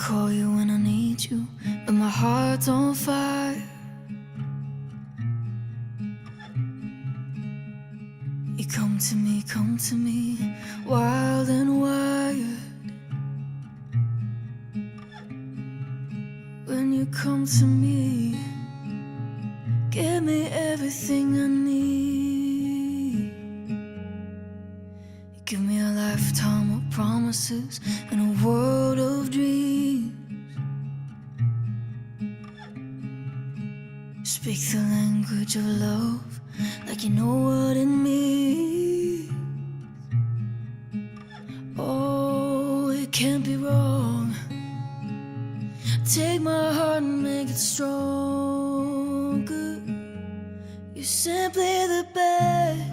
call you when I need you, but my heart's on fire. You come to me, wild and wired. When you come to me, give me everything I need. You give me a lifetime of promises and a world of dreams. Speak the language of love like you know what it means. Oh, it can't be wrong. Take my heart and make it stronger. You're simply the best,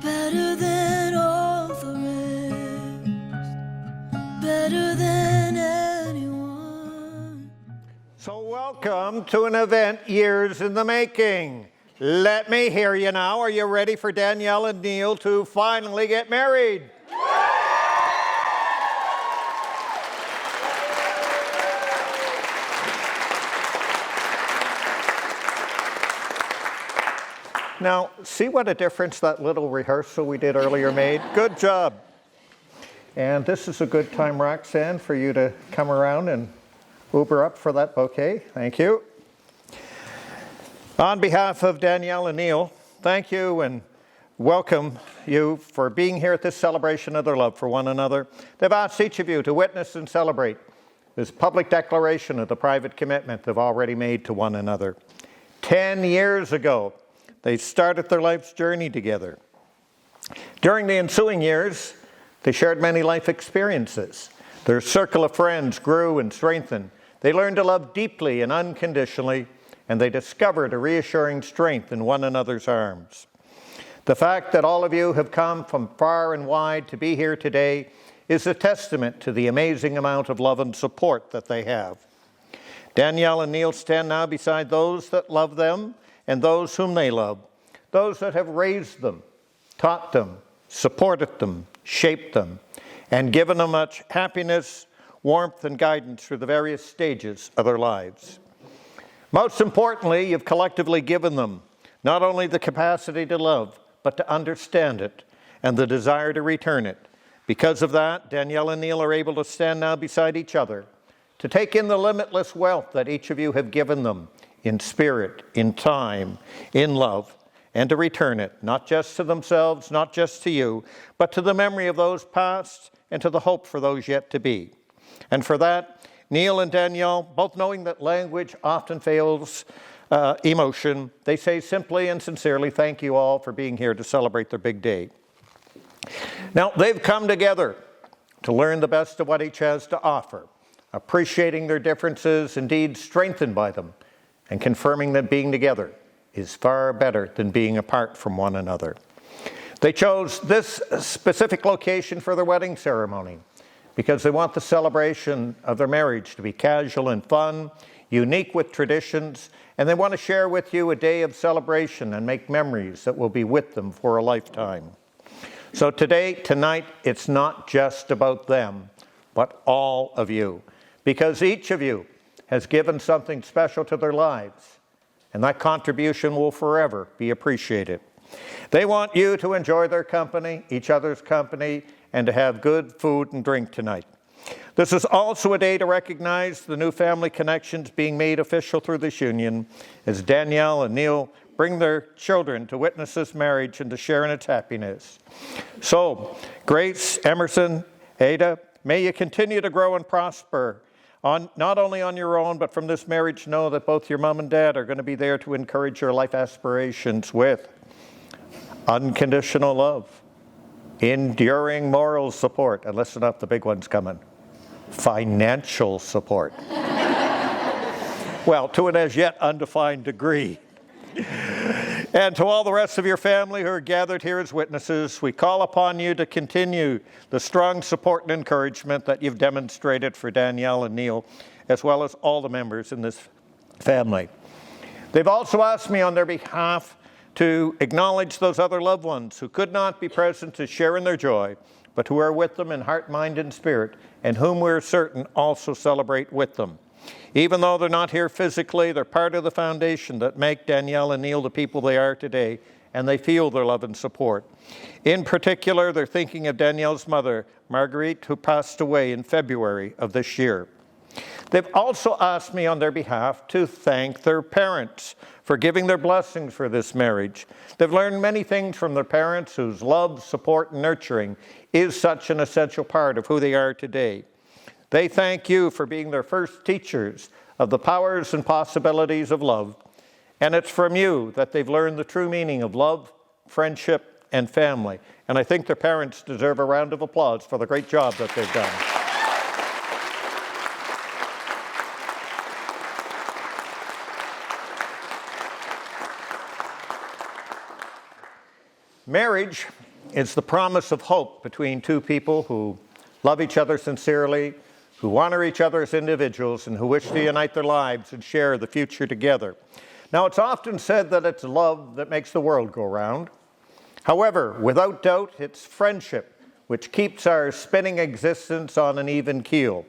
better than all the rest, better than anyone. So welcome to an event years in the making. Let me hear you now. Are you ready for Danielle and Neil to finally get married? Now, see what a difference that little rehearsal we did earlier made? Good job. And this is a good time, Roxanne, for you to come around and Uber up for that bouquet. Thank you. On behalf of Danielle and Neil, thank you and welcome you for being here at this celebration of their love for one another. They've asked each of you to witness and celebrate this public declaration of the private commitment they've already made to one another. 10 years ago, they started their life's journey together. During the ensuing years, they shared many life experiences. Their circle of friends grew and strengthened. They learned to love deeply and unconditionally, and they discovered a reassuring strength in one another's arms. The fact that all of you have come from far and wide to be here today is a testament to the amazing amount of love and support that they have. Danielle and Neil stand now beside those that love them and those whom they love, those that have raised them, taught them, supported them, shaped them, and given them much happiness, warmth, and guidance through the various stages of their lives. Most importantly, you've collectively given them not only the capacity to love, but to understand it and the desire to return it. Because of that, Danielle and Neil are able to stand now beside each other, to take in the limitless wealth that each of you have given them in spirit, in time, in love, and to return it, not just to themselves, not just to you, but to the memory of those past and to the hope for those yet to be. And for that, Neil and Danielle, both knowing that language often fails emotion, they say simply and sincerely, thank you all for being here to celebrate their big day. Now, they've come together to learn the best of what each has to offer, appreciating their differences, indeed strengthened by them, and confirming that being together is far better than being apart from one another. They chose this specific location for their wedding ceremony because they want the celebration of their marriage to be casual and fun, unique with traditions, and they want to share with you a day of celebration and make memories that will be with them for a lifetime. So tonight, it's not just about them, but all of you, because each of you has given something special to their lives, and that contribution will forever be appreciated. They want you to enjoy their company, each other's company, and to have good food and drink tonight. This is also a day to recognize the new family connections being made official through this union, as Danielle and Neil bring their children to witness this marriage and to share in its happiness. So, Grace, Emerson, Ada, may you continue to grow and prosper, not only on your own, but from this marriage, know that both your mom and dad are going to be there to encourage your life aspirations with unconditional love, enduring moral support, and listen up, the big one's coming, financial support. Well, to an as yet undefined degree. And to all the rest of your family who are gathered here as witnesses, we call upon you to continue the strong support and encouragement that you've demonstrated for Danielle and Neil, as well as all the members in this family. They've also asked me on their behalf to acknowledge those other loved ones who could not be present to share in their joy, but who are with them in heart, mind, and spirit, and whom we're certain also celebrate with them. Even though they're not here physically, they're part of the foundation that make Danielle and Neil the people they are today, and they feel their love and support. In particular, they're thinking of Danielle's mother, Marguerite, who passed away in February of this year. They've also asked me on their behalf to thank their parents for giving their blessings for this marriage. They've learned many things from their parents whose love, support, and nurturing is such an essential part of who they are today. They thank you for being their first teachers of the powers and possibilities of love, and it's from you that they've learned the true meaning of love, friendship, and family. And I think their parents deserve a round of applause for the great job that they've done. Marriage is the promise of hope between two people who love each other sincerely, who honor each other as individuals, and who wish to unite their lives and share the future together. Now, it's often said that it's love that makes the world go round. However, without doubt, it's friendship which keeps our spinning existence on an even keel.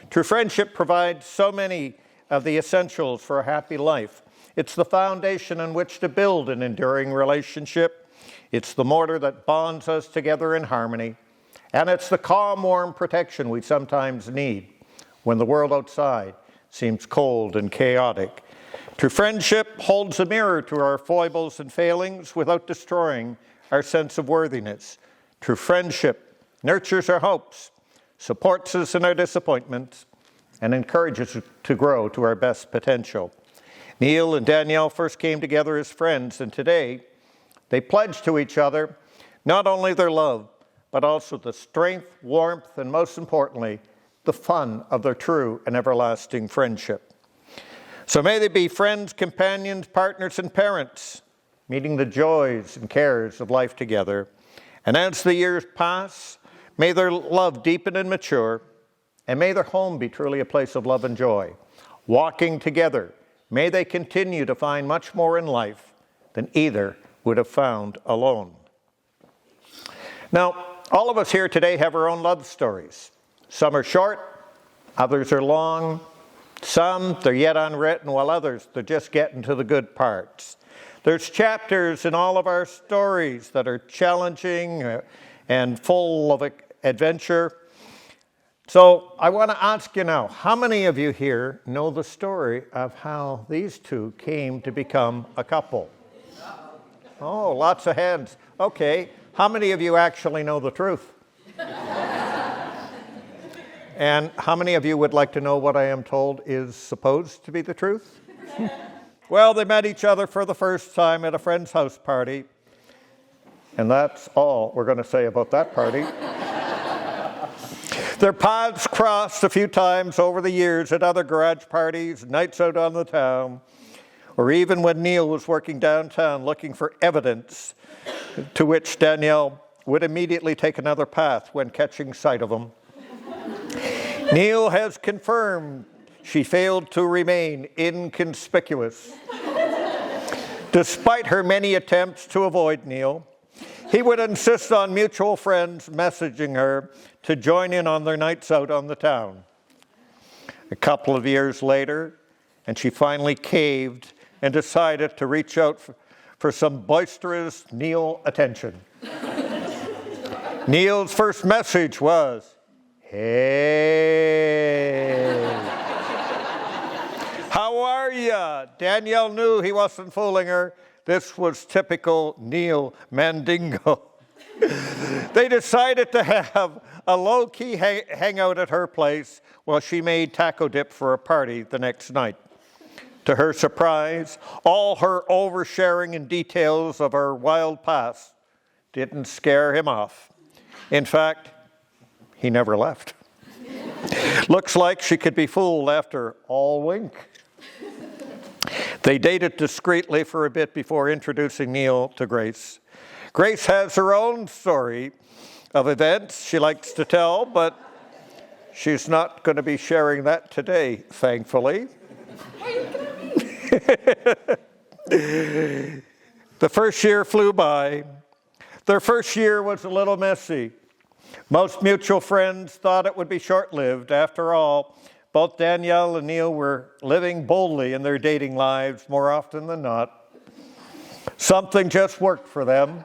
True friendship provides so many of the essentials for a happy life. It's the foundation on which to build an enduring relationship. It's the mortar that bonds us together in harmony. And it's the calm, warm protection we sometimes need when the world outside seems cold and chaotic. True friendship holds a mirror to our foibles and failings without destroying our sense of worthiness. True friendship nurtures our hopes, supports us in our disappointments, and encourages us to grow to our best potential. Neil and Danielle first came together as friends, and today they pledge to each other not only their love, but also the strength, warmth, and most importantly, the fun of their true and everlasting friendship. So may they be friends, companions, partners, and parents, meeting the joys and cares of life together. And as the years pass, may their love deepen and mature, and may their home be truly a place of love and joy. Walking together, may they continue to find much more in life than either would have found alone. Now, all of us here today have our own love stories. Some are short, others are long. Some, they're yet unwritten, while others, they're just getting to the good parts. There's chapters in all of our stories that are challenging and full of adventure. So I want to ask you now, how many of you here know the story of how these two came to become a couple? Oh, lots of hands. Okay, how many of you actually know the truth? And how many of you would like to know what I am told is supposed to be the truth? Well, they met each other for the first time at a friend's house party. And that's all we're going to say about that party. Their paths crossed a few times over the years at other garage parties, nights out on the town, or even when Neil was working downtown looking for evidence, to which Danielle would immediately take another path when catching sight of him. Neil has confirmed she failed to remain inconspicuous. Despite her many attempts to avoid Neil, he would insist on mutual friends messaging her to join in on their nights out on the town. A couple of years later, and she finally caved and decided to reach out for some boisterous Neil attention. Neil's first message was, "Hey, how are ya?" Danielle knew he wasn't fooling her. This was typical Neil Mandingo. They decided to have a low-key hangout at her place while she made taco dip for a party the next night. To her surprise, all her oversharing in details of her wild past didn't scare him off. In fact, he never left. Looks like she could be fooled after all wink. They dated discreetly for a bit before introducing Neil to Grace. Grace has her own story of events she likes to tell, but she's not going to be sharing that today, thankfully. The first year flew by. Their first year was a little messy. Most mutual friends thought it would be short-lived. After all, both Danielle and Neil were living boldly in their dating lives more often than not. Something just worked for them.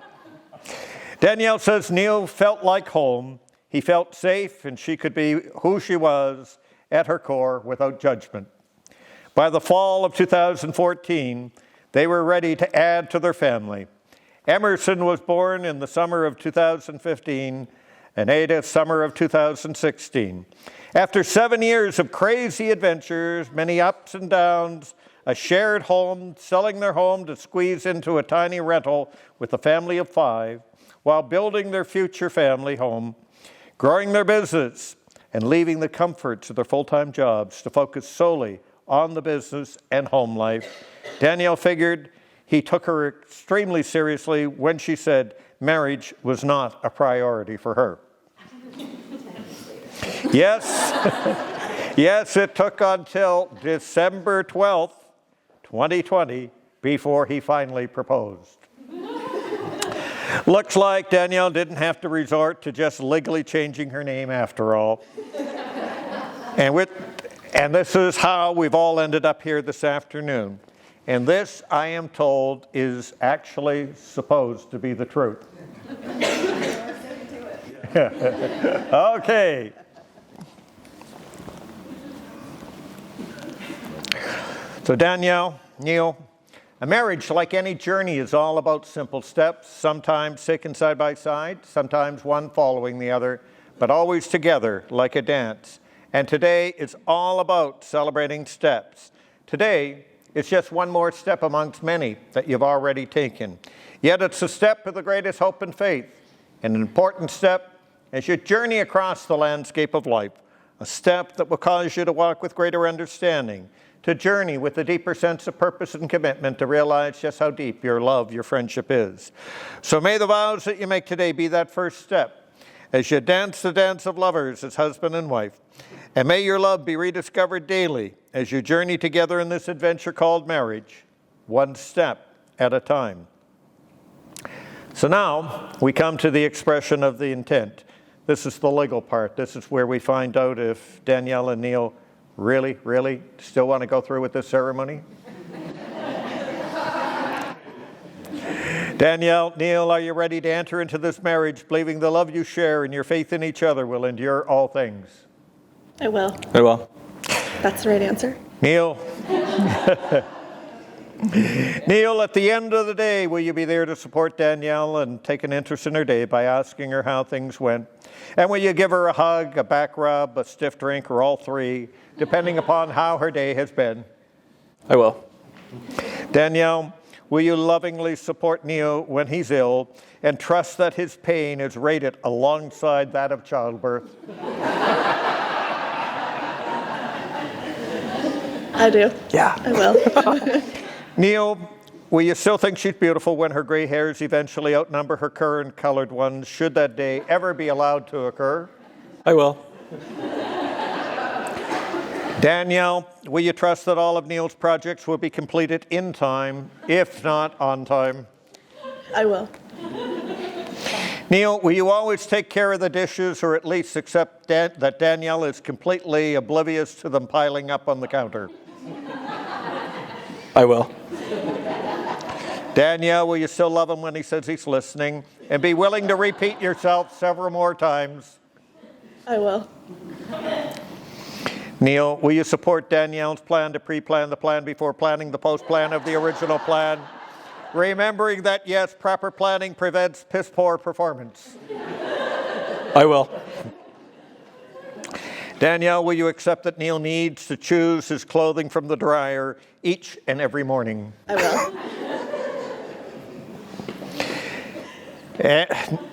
Danielle says Neil felt like home. He felt safe, and she could be who she was at her core without judgment. By the fall of 2014, they were ready to add to their family. Emerson was born in the summer of 2015, and Ada summer of 2016. After 7 years of crazy adventures, many ups and downs, a shared home, selling their home to squeeze into a tiny rental with a family of 5, while building their future family home, growing their business, and leaving the comforts of their full-time jobs to focus solely on the business and home life, Danielle figured he took her extremely seriously when she said marriage was not a priority for her. Yes, yes, it took until December 12th, 2020, before he finally proposed. Looks like Danielle didn't have to resort to just legally changing her name after all. And this is how we've all ended up here this afternoon. And this, I am told, is actually supposed to be the truth. Okay. So Danielle, Neil, a marriage, like any journey, is all about simple steps, sometimes taken side by side, sometimes one following the other, but always together like a dance. And today is all about celebrating steps. Today, it's just one more step amongst many that you've already taken. Yet it's a step of the greatest hope and faith, and an important step as you journey across the landscape of life, a step that will cause you to walk with greater understanding, to journey with a deeper sense of purpose and commitment, to realize just how deep your love, your friendship is. So may the vows that you make today be that first step as you dance the dance of lovers as husband and wife. And may your love be rediscovered daily as you journey together in this adventure called marriage, one step at a time. So now we come to the expression of the intent. This is the legal part. This is where we find out if Danielle and Neil really still want to go through with this ceremony. Danielle, Neil, are you ready to enter into this marriage, believing the love you share and your faith in each other will endure all things? I will. I will. That's the right answer. Neil. Neil, at the end of the day, will you be there to support Danielle and take an interest in her day by asking her how things went? And will you give her a hug, a back rub, a stiff drink, or all three, depending upon how her day has been? I will. Danielle, will you lovingly support Neil when he's ill and trust that his pain is rated alongside that of childbirth? I do. Yeah. I will. Neil, will you still think she's beautiful when her gray hairs eventually outnumber her current colored ones, should that day ever be allowed to occur? I will. Danielle, will you trust that all of Neil's projects will be completed in time, if not on time? I will. Neil, will you always take care of the dishes, or at least accept that Danielle is completely oblivious to them piling up on the counter? I will. Danielle, will you still love him when he says he's listening, and be willing to repeat yourself several more times? I will. Neil, will you support Danielle's plan to pre-plan the plan before planning the post-plan of the original plan? Remembering that, yes, proper planning prevents piss-poor performance. I will. Danielle, will you accept that Neil needs to choose his clothing from the dryer each and every morning? I will.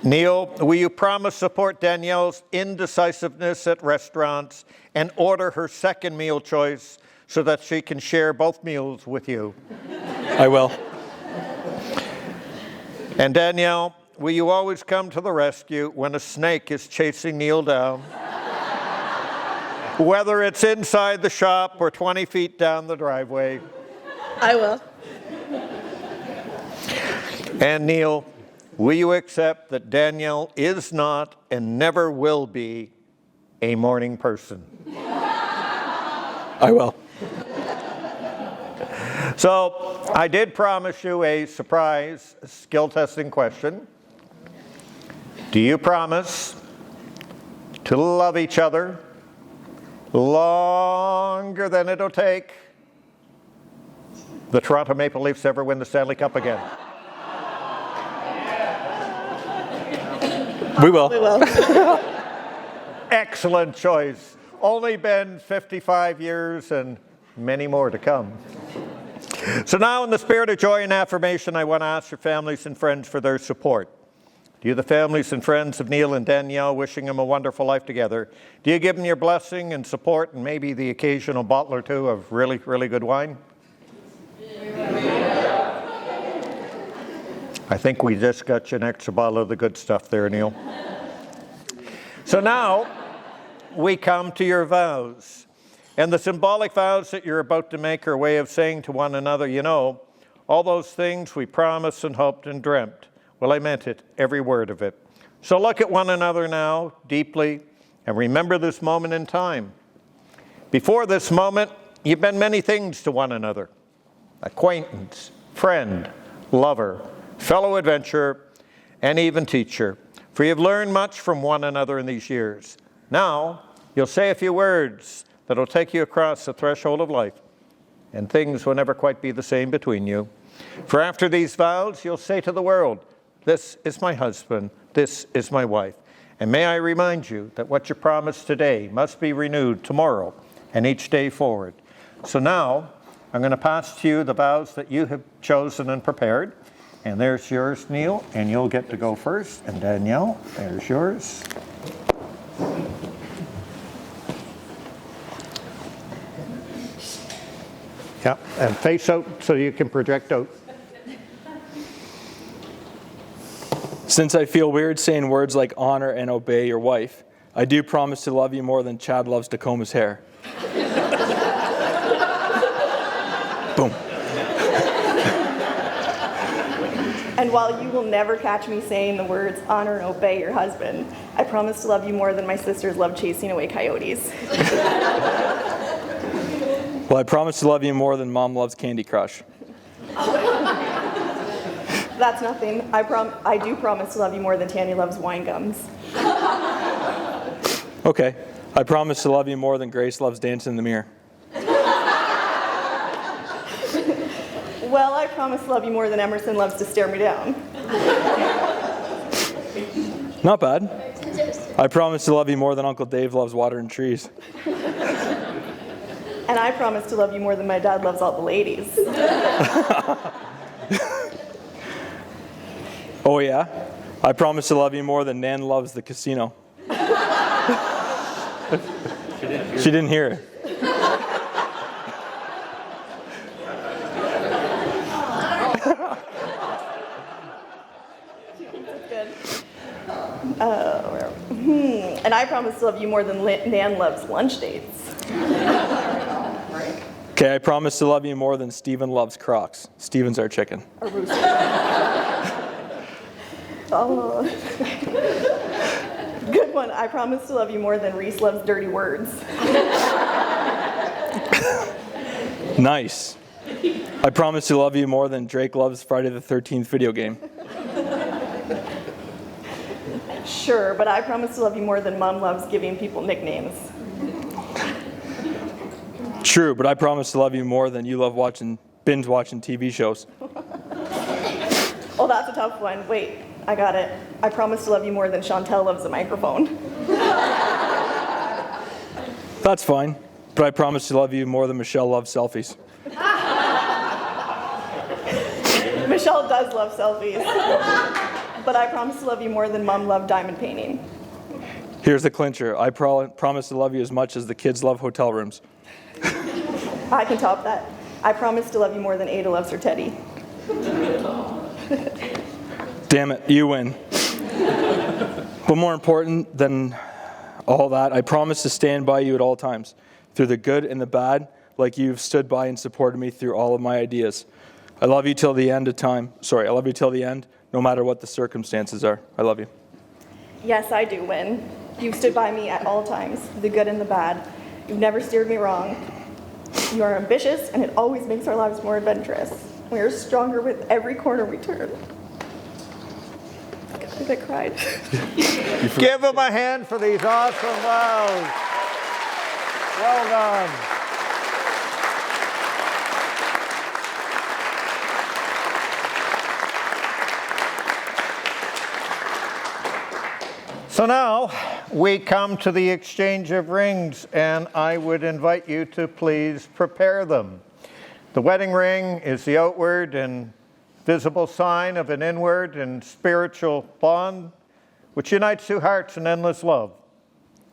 Neil, will you promise support Danielle's indecisiveness at restaurants and order her second meal choice so that she can share both meals with you? I will. And Danielle, will you always come to the rescue when a snake is chasing Neil down? Whether it's inside the shop or 20 feet down the driveway. I will. And Neil, will you accept that Danielle is not and never will be a morning person? I will. So I did promise you a surprise skill testing question. Do you promise to love each other longer than it'll take the Toronto Maple Leafs ever win the Stanley Cup again? We will. We will. Excellent choice. Only been 55 years and many more to come. So now, in the spirit of joy and affirmation, I want to ask your families and friends for their support. Do you, the families and friends of Neil and Danielle, wishing them a wonderful life together, do you give them your blessing and support and maybe the occasional bottle or two of really, really good wine? I think we just got you an extra bottle of the good stuff there, Neil. So now we come to your vows. And the symbolic vows that you're about to make are a way of saying to one another, you know, all those things we promised and hoped and dreamt. Well, I meant it, every word of it. So look at one another now deeply and remember this moment in time. Before this moment, you've been many things to one another: acquaintance, friend, lover, fellow adventurer, and even teacher. For you've learned much from one another in these years. Now, you'll say a few words that'll take you across the threshold of life, and things will never quite be the same between you. For after these vows, you'll say to the world, this is my husband, this is my wife. And may I remind you that what you promised today must be renewed tomorrow and each day forward. So now, I'm going to pass to you the vows that you have chosen and prepared. And there's yours, Neil, and you'll get to go first. And Danielle, there's yours. Yeah, and face out so you can project out. Since I feel weird saying words like honor and obey your wife, I do promise to love you more than Chad loves Tacoma's hair. Boom. And while you will never catch me saying the words honor and obey your husband, I promise to love you more than my sisters love chasing away coyotes. Well, I promise to love you more than Mom loves Candy Crush. That's nothing. I do promise to love you more than Tanya loves wine gums. Okay. I promise to love you more than Grace loves dancing in the mirror. Well, I promise to love you more than Emerson loves to stare me down. Not bad. I promise to love you more than Uncle Dave loves watering trees. And I promise to love you more than my dad loves all the ladies. Oh yeah? I promise to love you more than Nan loves the casino. She didn't hear it. Good. And I promise to love you more than Nan loves lunch dates. Okay, I promise to love you more than Steven loves Crocs. Steven's our chicken. A rooster. Oh. Good one. I promise to love you more than Reese loves dirty words. Nice. I promise to love you more than Drake loves Friday the 13th video game. Sure, but I promise to love you more than Mom loves giving people nicknames. True, but I promise to love you more than you love binge watching TV shows. Oh, that's a tough one. Wait, I got it. I promise to love you more than Chantel loves a microphone. That's fine, but I promise to love you more than Michelle loves selfies. Michelle does love selfies. But I promise to love you more than Mom loved diamond painting. Here's the clincher. I promise to love you as much as the kids love hotel rooms. I can top that. I promise to love you more than Ada loves her teddy. Damn it, you win. But more important than all that, I promise to stand by you at all times, through the good and the bad, like you've stood by and supported me through all of my ideas. I love you till the end of time. Sorry, I love you till the end, no matter what the circumstances are. I love you. Yes, I do win. You've stood by me at all times, the good and the bad. You've never steered me wrong. You are ambitious, and it always makes our lives more adventurous. We are stronger with every corner we turn. I cried. Give them a hand for these awesome vows. Well done. So now we come to the exchange of rings, and I would invite you to please prepare them. The wedding ring is the outward and visible sign of an inward and spiritual bond which unites two hearts in endless love.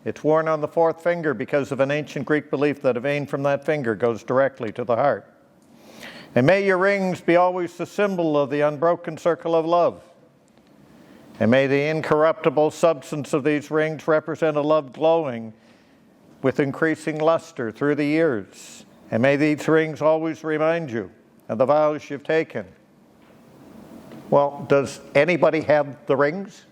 It's worn on the fourth finger because of an ancient Greek belief that a vein from that finger goes directly to the heart. And may your rings be always the symbol of the unbroken circle of love. And may the incorruptible substance of these rings represent a love glowing with increasing luster through the years. And may these rings always remind you of the vows you've taken. Well, does anybody have the rings?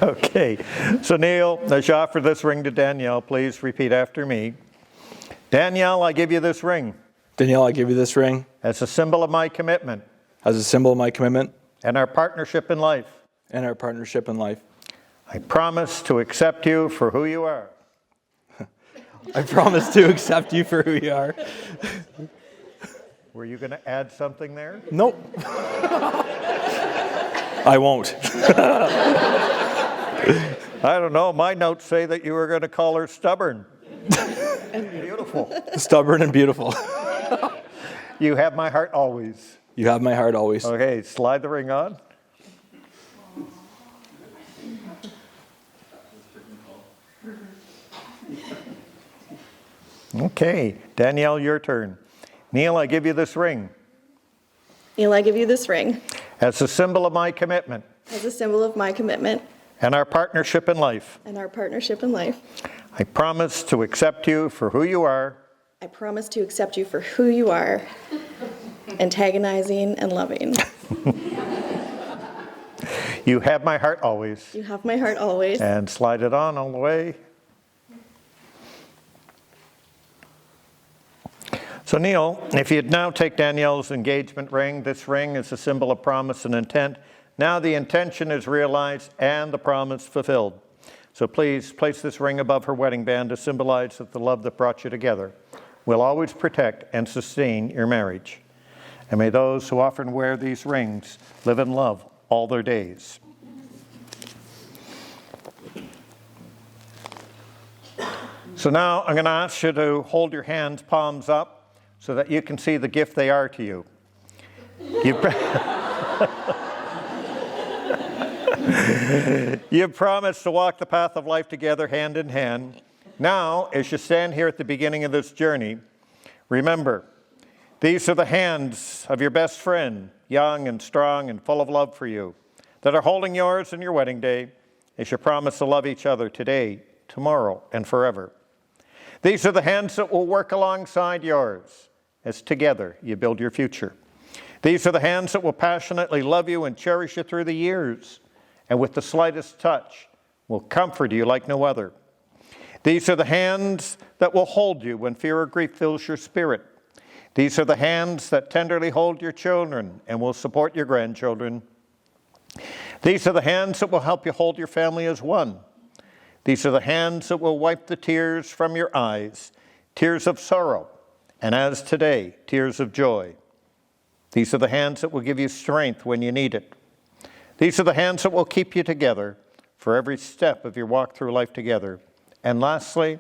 Okay, so Neil, as you offer this ring to Danielle, please repeat after me. Danielle, I give you this ring. Danielle, I give you this ring. As a symbol of my commitment. As a symbol of my commitment. And our partnership in life. And our partnership in life. I promise to accept you for who you are. I promise to accept you for who you are. Were you going to add something there? Nope. I won't. I don't know. My notes say that you were going to call her stubborn. And beautiful. Stubborn and beautiful. You have my heart always. You have my heart always. Okay, slide the ring on. Okay, Danielle, your turn. Neil, I give you this ring. Neil, I give you this ring. As a symbol of my commitment. As a symbol of my commitment. And our partnership in life. And our partnership in life. I promise to accept you for who you are. I promise to accept you for who you are. Antagonizing and loving. You have my heart always. You have my heart always. And slide it on all the way. So Neil, if you'd now take Danielle's engagement ring, this ring is a symbol of promise and intent. Now the intention is realized and the promise fulfilled. So please place this ring above her wedding band to symbolize that the love that brought you together will always protect and sustain your marriage. And may those who often wear these rings live in love all their days. So now I'm going to ask you to hold your hands palms up so that you can see the gift they are to you. You've promised to walk the path of life together hand in hand. Now, as you stand here at the beginning of this journey, remember, these are the hands of your best friend, young and strong and full of love for you, that are holding yours on your wedding day as you promise to love each other today, tomorrow, and forever. These are the hands that will work alongside yours as together you build your future. These are the hands that will passionately love you and cherish you through the years, and with the slightest touch will comfort you like no other. These are the hands that will hold you when fear or grief fills your spirit. These are the hands that tenderly hold your children and will support your grandchildren. These are the hands that will help you hold your family as one. These are the hands that will wipe the tears from your eyes, tears of sorrow, and as today, tears of joy. These are the hands that will give you strength when you need it. These are the hands that will keep you together for every step of your walk through life together. And lastly,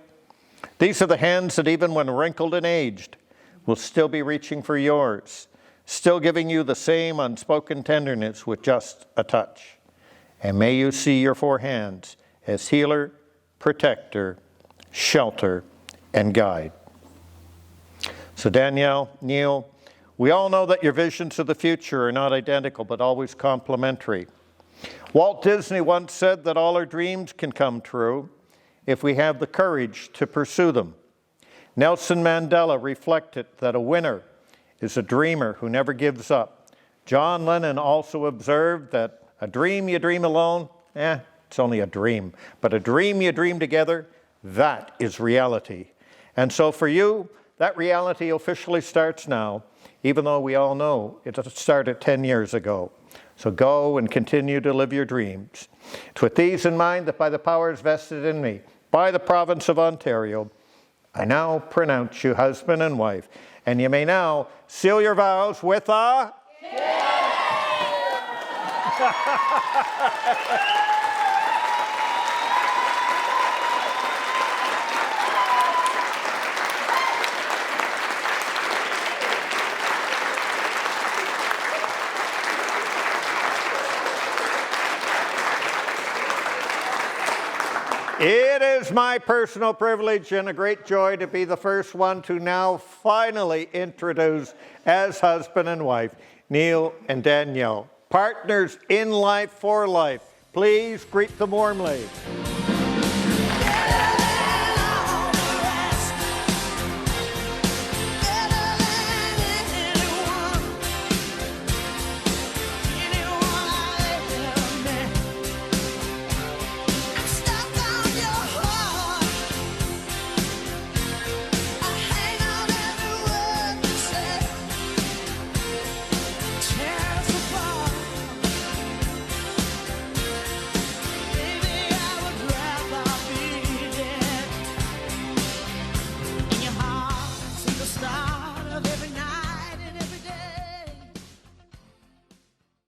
these are the hands that even when wrinkled and aged, will still be reaching for yours, still giving you the same unspoken tenderness with just a touch. And may you see your 4 hands as healer, protector, shelter, and guide. So Danielle, Neil, we all know that your visions of the future are not identical, but always complementary. Walt Disney once said that all our dreams can come true if we have the courage to pursue them. Nelson Mandela reflected that a winner is a dreamer who never gives up. John Lennon also observed that a dream you dream alone, it's only a dream. But a dream you dream together, that is reality. And so for you, that reality officially starts now, even though we all know it started 10 years ago. So go and continue to live your dreams. It's with these in mind that by the powers vested in me, by the province of Ontario, I now pronounce you husband and wife. And you may now seal your vows with a... It is my personal privilege and a great joy to be the first one to now finally introduce as husband and wife, Neil and Danielle, partners in life for life. Please greet them warmly.